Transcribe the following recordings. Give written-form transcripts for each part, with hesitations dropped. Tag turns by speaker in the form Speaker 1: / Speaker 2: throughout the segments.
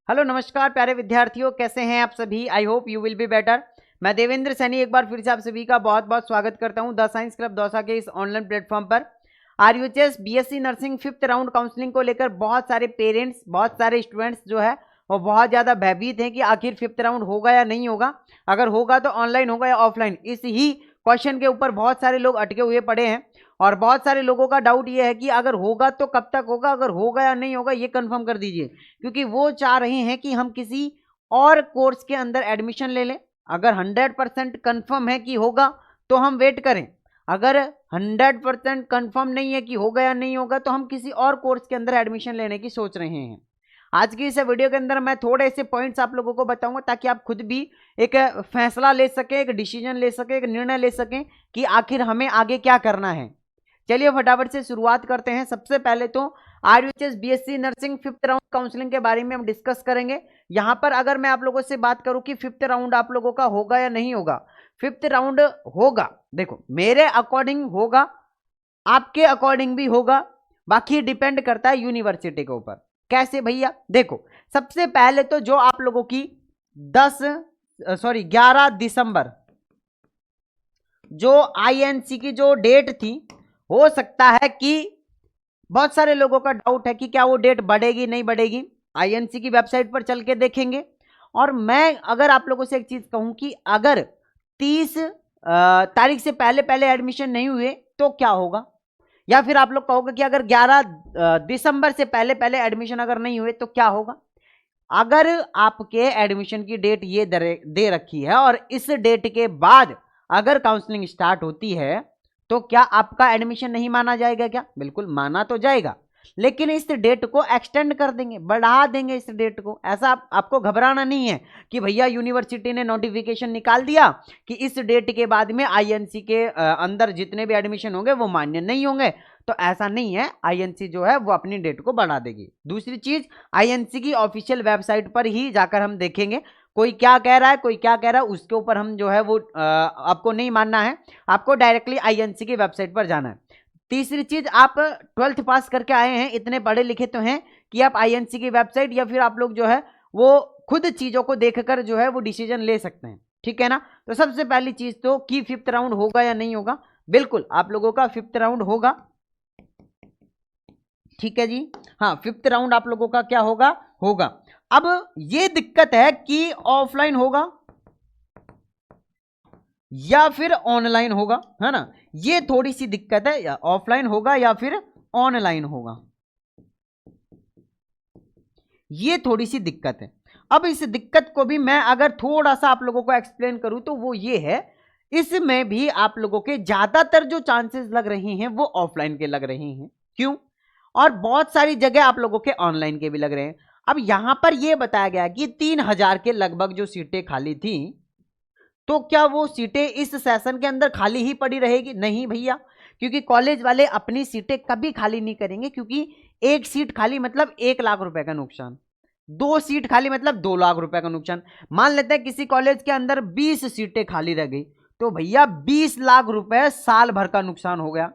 Speaker 1: Hello नमस्कार प्यारे विद्यार्थियों, कैसे हैं आप सभी। I hope you will be better. मैं देवेंद्र सैनी एक बार फिर से आप सभी का बहुत बहुत स्वागत करता हूं द साइंस क्लब दौसा के इस ऑनलाइन प्लेटफॉर्म पर। RUHS BSc nursing 5th round counselling को लेकर बहुत सारे पेरेंट्स, बहुत सारे स्टूडेंट्स जो है वो बहुत ज़्यादा भयभीत हैं कि आखिर 5th राउंड होगा या नहीं होगा, अगर होगा तो ऑनलाइन होगा या ऑफलाइन। इस ही क्वेश्चन के ऊपर बहुत सारे लोग अटके हुए पड़े हैं और बहुत सारे लोगों का डाउट ये है कि अगर होगा तो कब तक होगा, अगर होगा या नहीं होगा ये कंफर्म कर दीजिए, क्योंकि वो चाह रहे हैं कि हम किसी और कोर्स के अंदर एडमिशन ले लें। अगर 100% कंफर्म है कि होगा तो हम वेट करें, अगर 100% कंफर्म नहीं है कि होगा या नहीं होगा तो हम किसी और कोर्स के अंदर एडमिशन लेने की सोच रहे हैं। आज की इस वीडियो के अंदर मैं थोड़े ऐसे पॉइंट्स आप लोगों को बताऊंगा ताकि आप खुद भी एक फैसला ले सकें, एक डिसीजन ले सकें, एक निर्णय ले सकें कि आखिर हमें आगे क्या करना है। चलिए फटाफट से शुरुआत करते हैं। सबसे पहले तो RUHS BSc nursing 5th round counselling के बारे में हम डिस्कस करेंगे। यहां पर अगर मैं आप लोगों से बात करूं कि 5th राउंड आप लोगों का होगा या नहीं होगा, 5th राउंड होगा। देखो मेरे अकॉर्डिंग होगा, आपके अकॉर्डिंग भी होगा, बाकी डिपेंड करता है यूनिवर्सिटी के ऊपर। कैसे भैया? देखो सबसे पहले तो जो आप लोगों की 11 दिसंबर जो आईएनसी की जो डेट थी, हो सकता है कि बहुत सारे लोगों का डाउट है कि क्या वो डेट बढ़ेगी नहीं बढ़ेगी। आईएनसी की वेबसाइट पर चल के देखेंगे। और मैं अगर आप लोगों से एक चीज कहूं कि अगर 30 तारीख से पहले पहले एडमिशन नहीं हुए तो क्या होगा, या फिर आप लोग कहोगे कि अगर 11 दिसंबर से पहले पहले एडमिशन अगर नहीं हुए तो क्या होगा। अगर आपके एडमिशन की डेट ये दे रखी है और इस डेट के बाद अगर काउंसलिंग स्टार्ट होती है तो क्या आपका एडमिशन नहीं माना जाएगा? क्या बिल्कुल माना तो जाएगा, लेकिन इस डेट को एक्सटेंड कर देंगे, बढ़ा देंगे इस डेट को। ऐसा आपको घबराना नहीं है कि भैया यूनिवर्सिटी ने नोटिफिकेशन निकाल दिया कि इस डेट के बाद में आईएनसी के अंदर जितने भी एडमिशन होंगे वो मान्य नहीं होंगे। तो ऐसा नहीं है, आईएनसी जो है वो अपनी डेट को बढ़ा देगी। दूसरी चीज, आईएनसी की ऑफिशियल वेबसाइट पर ही जाकर हम देखेंगे कोई क्या कह रहा है, कोई क्या कह रहा है, उसके ऊपर हम जो है वो आपको नहीं मानना है, आपको डायरेक्टली आईएनसी की वेबसाइट पर जाना है। तीसरी चीज, आप 12th पास करके आए हैं, इतने पढ़े लिखे तो हैं कि आप आईएनसी की वेबसाइट या फिर आप लोग जो है वो खुद चीजों को देखकर जो है वो डिसीजन ले सकते हैं, ठीक है ना। तो सबसे पहली चीज तो कि 5th राउंड होगा या नहीं होगा, बिल्कुल आप लोगों का 5th राउंड होगा, ठीक है जी। हाँ 5th राउंड आप लोगों का क्या होगा, होगा। अब ये दिक्कत है कि ऑफलाइन होगा या फिर ऑनलाइन होगा, है ना, ये थोड़ी सी दिक्कत है। या ऑफलाइन होगा या फिर ऑनलाइन होगा, ये थोड़ी सी दिक्कत है। अब इस दिक्कत को भी मैं अगर थोड़ा सा आप लोगों को एक्सप्लेन करूं तो वो ये है, इसमें भी आप लोगों के ज्यादातर जो चांसेस लग रहे हैं वो ऑफलाइन के लग रहे हैं। क्यों? और बहुत सारी जगह आप लोगों के ऑनलाइन के भी लग रहे हैं। अब यहां पर यह बताया गया कि 3000 के लगभग जो सीटें खाली थी, तो क्या वो सीटें इस सेशन के अंदर खाली ही पड़ी रहेगी? नहीं भैया, क्योंकि कॉलेज वाले अपनी सीटें कभी खाली नहीं करेंगे, क्योंकि एक सीट खाली मतलब 1 लाख रुपए का नुकसान, 2 सीट खाली मतलब 2 लाख रुपए का नुकसान। मान लेते हैं किसी कॉलेज के अंदर 20 सीटें खाली रह गई, तो भैया 20 लाख रुपए साल भर का नुकसान हो गया।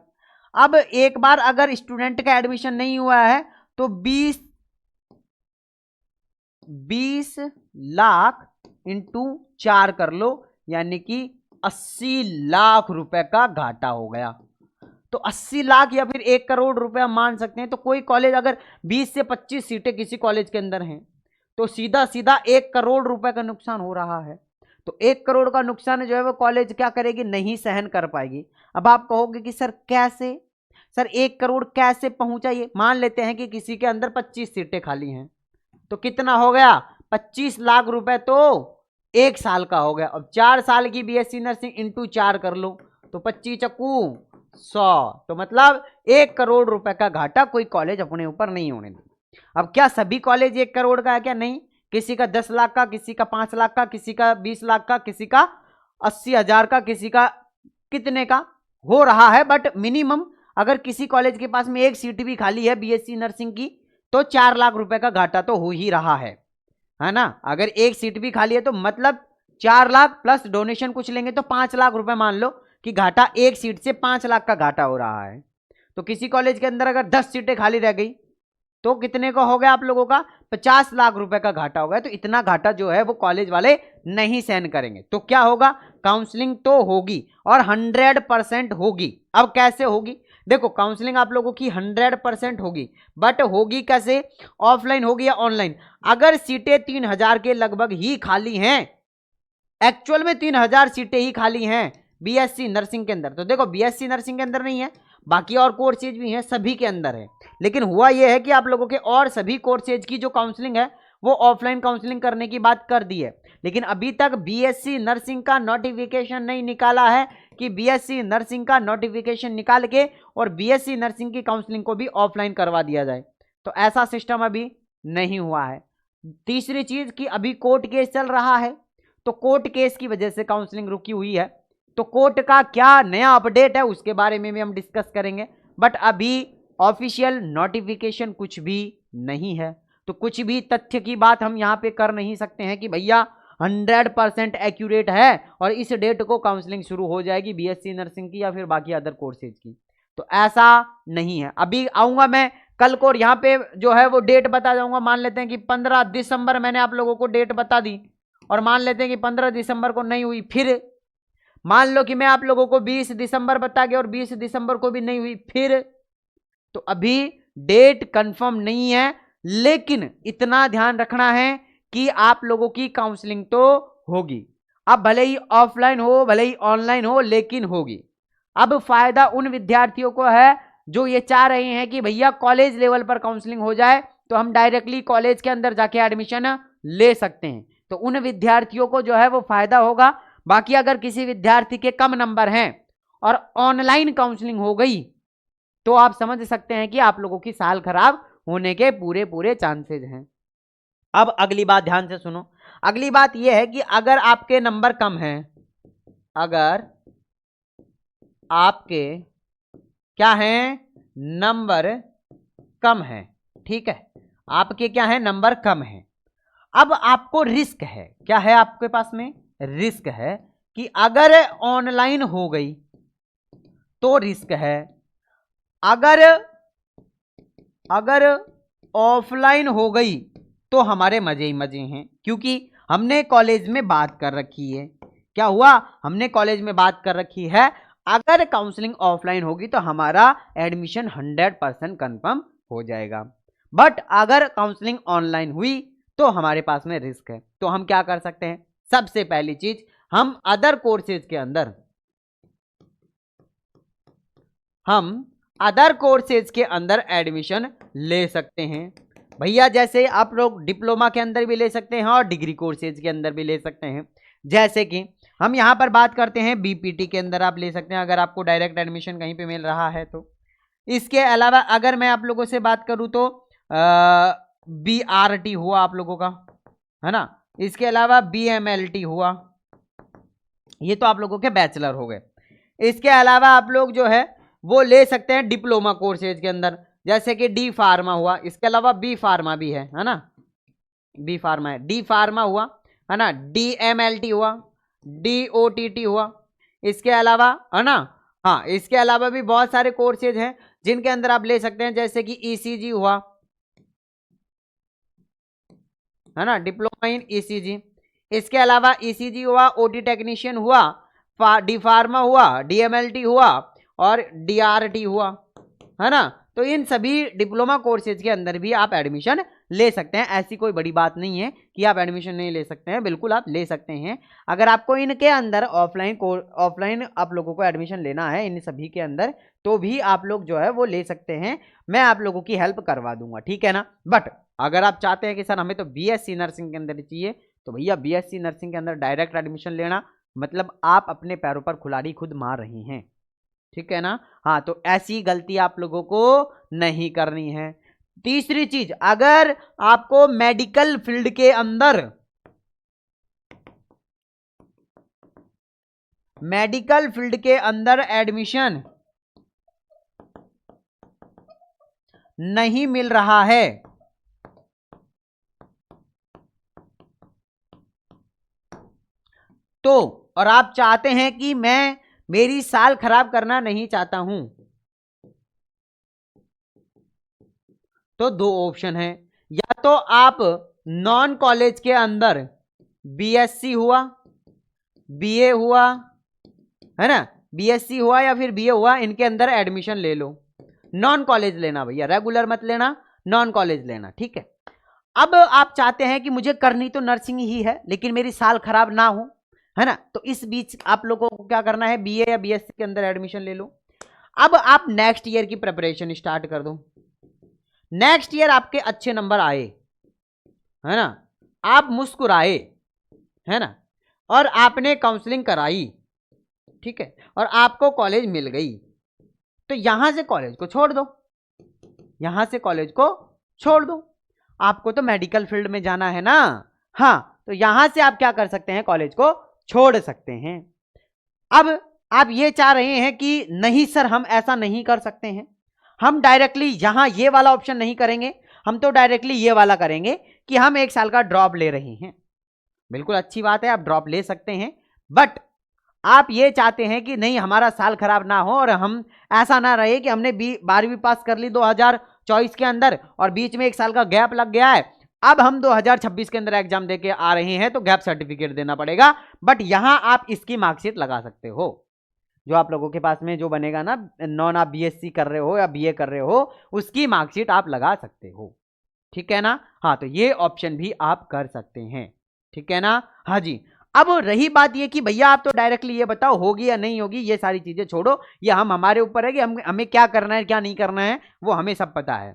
Speaker 1: अब एक बार अगर स्टूडेंट का एडमिशन नहीं हुआ है तो 20 लाख इंटू 4 कर लो, यानी कि 80 लाख रुपए का घाटा हो गया। तो 80 लाख या फिर 1 करोड़ रुपया मान सकते हैं। तो कोई कॉलेज अगर 20 से 25 सीटें किसी कॉलेज के अंदर हैं तो सीधा सीधा 1 करोड़ रुपए का नुकसान हो रहा है। तो 1 करोड़ का नुकसान जो है वो कॉलेज क्या करेगी, नहीं सहन कर पाएगी। अब आप कहोगे कि सर कैसे, सर 1 करोड़ कैसे पहुंचा? ये मान लेते हैं कि किसी के अंदर 25 सीटें खाली हैं, तो कितना हो गया, 25 लाख रुपए तो 1 साल का हो गया। अब 4 साल की बीएससी नर्सिंग इंटू 4 कर लो, तो 25 चक्कू 100, तो मतलब 1 करोड़ रुपए का घाटा कोई कॉलेज अपने ऊपर नहीं होने दे। अब क्या सभी कॉलेज 1 करोड़ का है? क्या नहीं, किसी का 10 लाख का, किसी का 5 लाख का, किसी का 20 लाख का, किसी का 80,000 का, किसी का कितने का हो रहा है। बट मिनिमम अगर किसी कॉलेज के पास में एक सीट भी खाली है बीएससी नर्सिंग की तो 4 लाख रुपए का घाटा तो हो ही रहा है ना। अगर एक सीट भी खाली है तो मतलब 4 लाख प्लस डोनेशन कुछ लेंगे तो 5 लाख रुपए मान लो कि घाटा, एक सीट से 5 लाख का घाटा हो रहा है। तो किसी कॉलेज के अंदर अगर 10 सीटें खाली रह गई तो कितने का हो गया आप लोगों का? 50 लाख रुपए का घाटा हो गया। तो इतना घाटा जो है वो कॉलेज वाले नहीं सहन करेंगे। तो क्या होगा? काउंसलिंग तो होगी और 100% होगी। अब कैसे होगी? देखो, काउंसलिंग आप लोगों की 100% होगी, बट होगी कैसे? ऑफलाइन होगी या ऑनलाइन? अगर सीटें 3000 के लगभग ही खाली हैं, एक्चुअल में 3000 सीटें ही खाली हैं बीएससी नर्सिंग के अंदर, तो देखो बीएससी नर्सिंग के अंदर नहीं है, बाकी और कोर्सेज भी हैं, सभी के अंदर है। लेकिन हुआ यह है कि आप लोगों के और सभी कोर्सेज की जो काउंसलिंग है वो ऑफलाइन काउंसलिंग करने की बात कर दी है। लेकिन अभी तक बीएससी नर्सिंग का नोटिफिकेशन नहीं निकाला है कि बीएससी नर्सिंग का नोटिफिकेशन निकाल के और बीएससी नर्सिंग की काउंसलिंग को भी ऑफलाइन करवा दिया जाए। तो ऐसा सिस्टम अभी नहीं हुआ है। तीसरी चीज कि अभी कोर्ट केस चल रहा है, तो कोर्ट केस की वजह से काउंसलिंग रुकी हुई है। तो कोर्ट का क्या नया अपडेट है उसके बारे में भी हम डिस्कस करेंगे, बट अभी ऑफिशियल नोटिफिकेशन कुछ भी नहीं है। तो कुछ भी तथ्य की बात हम यहाँ पे कर नहीं सकते हैं कि भैया 100% एक्यूरेट है और इस डेट को काउंसलिंग शुरू हो जाएगी बीएससी नर्सिंग की या फिर बाकी अदर कोर्सेज की। तो ऐसा नहीं है। अभी आऊंगा मैं कल को और यहाँ पे जो है वो डेट बता जाऊंगा। मान लेते हैं कि 15 दिसंबर मैंने आप लोगों को डेट बता दी, और मान लेते हैं कि 15 दिसंबर को नहीं हुई, फिर मान लो कि मैं आप लोगों को 20 दिसंबर बता गया और 20 दिसंबर को भी नहीं हुई, फिर तो अभी डेट कंफर्म नहीं है। लेकिन इतना ध्यान रखना है कि आप लोगों की काउंसलिंग तो होगी। अब भले ही ऑफलाइन हो भले ही ऑनलाइन हो, लेकिन होगी। अब फायदा उन विद्यार्थियों को है जो ये चाह रहे हैं कि भैया कॉलेज लेवल पर काउंसलिंग हो जाए तो हम डायरेक्टली कॉलेज के अंदर जाके एडमिशन ले सकते हैं। तो उन विद्यार्थियों को जो है वो फायदा होगा। बाकी अगर किसी विद्यार्थी के कम नंबर हैं और ऑनलाइन काउंसलिंग हो गई तो आप समझ सकते हैं कि आप लोगों की साल खराब होने के पूरे पूरे चांसेस हैं। अब अगली बात ध्यान से सुनो। अगली बात यह है कि अगर आपके नंबर कम हैं, अगर आपके क्या हैं, नंबर कम है, ठीक है, आपके क्या है, नंबर कम है। अब आपको रिस्क है, क्या है आपके पास में? रिस्क है कि अगर ऑनलाइन हो गई तो रिस्क है, अगर ऑफलाइन हो गई तो हमारे मजे ही मजे हैं, क्योंकि हमने कॉलेज में बात कर रखी है। क्या हुआ? हमने कॉलेज में बात कर रखी है, अगर काउंसलिंग ऑफलाइन होगी तो हमारा एडमिशन 100% कंफर्म हो जाएगा। बट अगर काउंसलिंग ऑनलाइन हुई तो हमारे पास में रिस्क है। तो हम क्या कर सकते हैं? सबसे पहली चीज, हम अदर कोर्सेज के अंदर एडमिशन ले सकते हैं भैया। जैसे आप लोग डिप्लोमा के अंदर भी ले सकते हैं और डिग्री कोर्सेज के अंदर भी ले सकते हैं। जैसे कि हम यहाँ पर बात करते हैं बीपीटी के अंदर आप ले सकते हैं, अगर आपको डायरेक्ट एडमिशन कहीं पे मिल रहा है तो। इसके अलावा अगर मैं आप लोगों से बात करूँ तो बीआरटी हुआ आप लोगों का, है ना। इसके अलावा बीएमएलटी हुआ, ये तो आप लोगों के बैचलर हो गए। इसके अलावा आप लोग जो है वो ले सकते हैं डिप्लोमा कोर्सेज के अंदर, जैसे कि डी फार्मा हुआ। इसके अलावा बी फार्मा भी है ना, बी फार्मा है, डी फार्मा हुआ, है ना, डीएमएलटी हुआ, डीओटीटी हुआ। इसके अलावा, है ना, हाँ, इसके अलावा भी बहुत सारे कोर्सेज हैं जिनके अंदर आप ले सकते हैं, जैसे कि ईसीजी हुआ, है ना, डिप्लोमा इन ईसीजी। इसके अलावा ईसीजी हुआ, ओटी टेक्नीशियन हुआ, डी फार्मा हुआ, डीएमएलटी हुआ और डीआरटी हुआ, है ना। तो इन सभी डिप्लोमा कोर्सेज के अंदर भी आप एडमिशन ले सकते हैं। ऐसी कोई बड़ी बात नहीं है कि आप एडमिशन नहीं ले सकते हैं, बिल्कुल आप ले सकते हैं। अगर आपको इनके अंदर ऑफलाइन आप लोगों को एडमिशन लेना है इन सभी के अंदर, तो भी आप लोग जो है वो ले सकते हैं, मैं आप लोगों की हेल्प करवा दूंगा, ठीक है ना। बट अगर आप चाहते हैं कि सर हमें तो बीएससी नर्सिंग के अंदर चाहिए, तो भैया बीएससी नर्सिंग के अंदर डायरेक्ट एडमिशन लेना मतलब आप अपने पैरों पर कुल्हाड़ी खुद मार रही हैं, ठीक है ना। हाँ, तो ऐसी गलती आप लोगों को नहीं करनी है। तीसरी चीज, अगर आपको मेडिकल फील्ड के अंदर एडमिशन नहीं मिल रहा है तो, और आप चाहते हैं कि मैं मेरी साल खराब करना नहीं चाहता हूं, तो दो ऑप्शन है, या तो आप नॉन कॉलेज के अंदर बीएससी हुआ, बीए हुआ, है ना, बीएससी हुआ या फिर बीए हुआ, इनके अंदर एडमिशन ले लो। नॉन कॉलेज लेना भैया, रेगुलर मत लेना, नॉन कॉलेज लेना, ठीक है। अब आप चाहते हैं कि मुझे करनी तो नर्सिंग ही है लेकिन मेरी साल खराब ना हो, है ना, तो इस बीच आप लोगों को क्या करना है, बीए या बीएससी के अंदर एडमिशन ले लो। अब आप नेक्स्ट ईयर की प्रिपरेशन स्टार्ट कर दो। नेक्स्ट ईयर आपके अच्छे नंबर आए, है ना, आप मुस्कुराए, है ना, और आपने काउंसलिंग कराई, ठीक है, और आपको कॉलेज मिल गई, तो यहां से कॉलेज को छोड़ दो, यहां से कॉलेज को छोड़ दो। आपको तो मेडिकल फील्ड में जाना है ना, हाँ, तो यहां से आप क्या कर सकते हैं, कॉलेज को छोड़ सकते हैं। अब आप ये चाह रहे हैं कि नहीं सर हम ऐसा नहीं कर सकते हैं, हम डायरेक्टली यहां ये वाला ऑप्शन नहीं करेंगे, हम तो डायरेक्टली ये वाला करेंगे कि हम 1 साल का ड्रॉप ले रहे हैं। बिल्कुल अच्छी बात है, आप ड्रॉप ले सकते हैं, बट आप ये चाहते हैं कि नहीं हमारा साल खराब ना हो और हम ऐसा ना रहे कि हमने 12वीं पास कर ली 2024 के अंदर और बीच में 1 साल का गैप लग गया है, अब हम 2026 के अंदर एग्जाम देके आ रहे हैं तो गैप सर्टिफिकेट देना पड़ेगा। बट यहां आप इसकी मार्कशीट लगा सकते हो, जो आप लोगों के पास में जो बनेगा ना, नॉन आप बीएससी कर रहे हो या बीए कर रहे हो, उसकी मार्कशीट आप लगा सकते हो, ठीक है ना। हाँ, तो ये ऑप्शन भी आप कर सकते हैं, ठीक है ना। हाँ जी, अब रही बात ये कि भैया आप तो डायरेक्टली ये बताओ होगी या नहीं होगी, ये सारी चीजें छोड़ो, ये हमारे ऊपर है कि हमें क्या करना है क्या नहीं करना है, वो हमें सब पता है।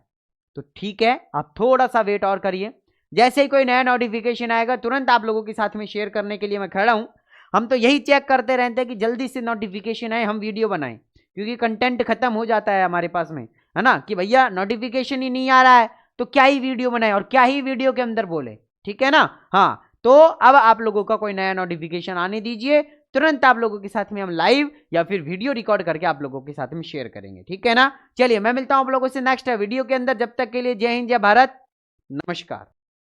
Speaker 1: तो ठीक है, आप थोड़ा सा वेट और करिए, जैसे ही कोई नया नोटिफिकेशन आएगा तुरंत आप लोगों के साथ में शेयर करने के लिए मैं खड़ा हूं। हम तो यही चेक करते रहते हैं कि जल्दी से नोटिफिकेशन आए, हम वीडियो बनाएं, क्योंकि कंटेंट खत्म हो जाता है हमारे पास में, है ना, कि भैया नोटिफिकेशन ही नहीं आ रहा है तो क्या ही वीडियो बनाए और क्या ही वीडियो के अंदर बोले, ठीक है ना। हाँ, तो अब आप लोगों का कोई नया नोटिफिकेशन आने दीजिए, तुरंत आप लोगों के साथ में हम लाइव या फिर वीडियो रिकॉर्ड करके आप लोगों के साथ में शेयर करेंगे, ठीक है ना। चलिए मैं मिलता हूं आप लोगों से नेक्स्ट वीडियो के अंदर, जब तक के लिए जय हिंद, जय भारत, नमस्कार।